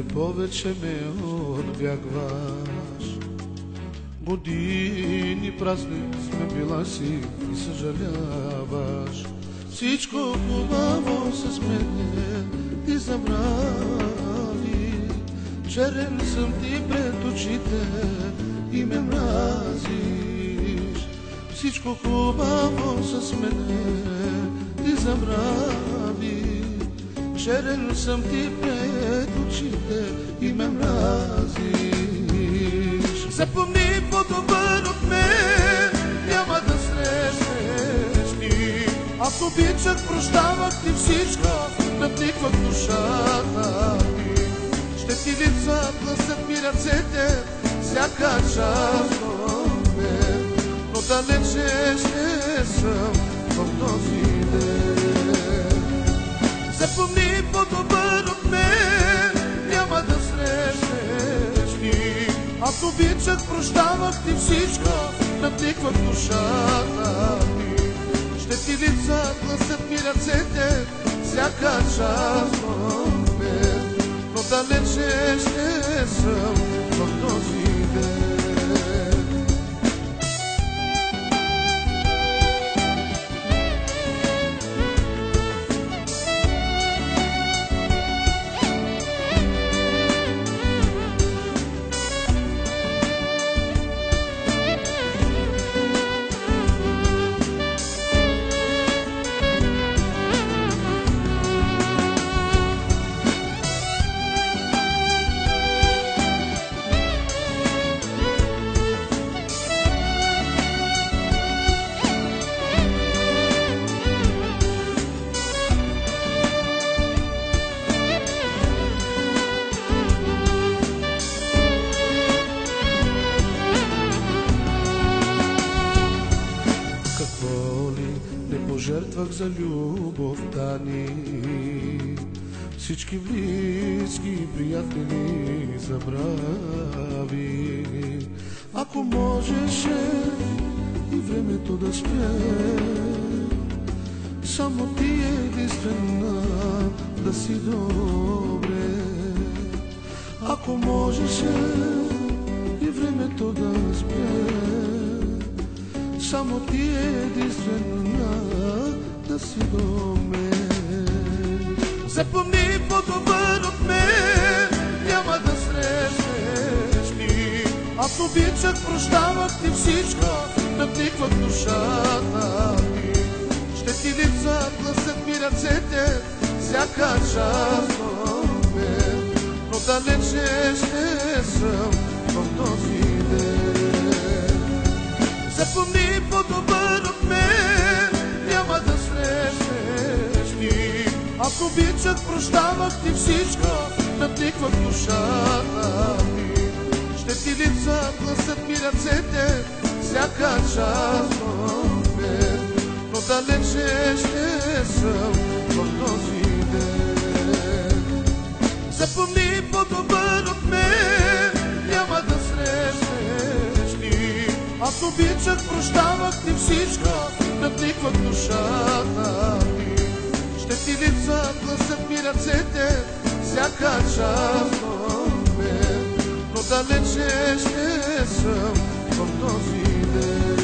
все повече ме отбягваш. Години празни сме била си и съжаляваш. Всичко хубаво с мене ти забрави. Черен съм ти пред очите и ме мразиш. Всичко хубаво с мене ти забрави. Черен съм ти пред очите и ме мразиш. Запомни, по-добър от мен няма да срещнеш ти. Аз обичах, прощавах ти всичко, надниквах душата ти. Ще ти липсват гласът ми, ръцете, всяка част от мен, но далече ще съм в този ден. Запомни, по-добър от мен няма да срещнеш ти. Аз обичах, прощавах ти всичко, надниквах душата ти. Ще ти липсват гласът ми, ръцете, всяка част от мен, но далече ще съм в този ден. Жертвах за любовта ни, всички близки и приятели забрави. Ако можеше и времето да спре, само ти единствена да си добре. Ако можеше и времето да спре, само ти единствена да си до мен. Запомни, по-добър от мен няма да срещнеш ти. Аз обичах, прощавах ти всичко, надниквах душата ти. Ще ти липсват гласът ми, ръцете, всяка част от мен, но далече ще съм в този ден. Запомни, по-добър от мен няма да срещнеш ти. Аз обичах, прощавах ти всичко, надниквах душата ти. Ще ти липсват гласът ми, ръцете, всяка част от мен, но далече ще съм в този ден. Запомни, по-добър от мен няма да срещнеш ти. Аз обичах, прощавах ти всичко, надниквах душата ти. Ще ти липсват гласът ми, ръцете, всяка част от мен, но далече ще съм в този ден.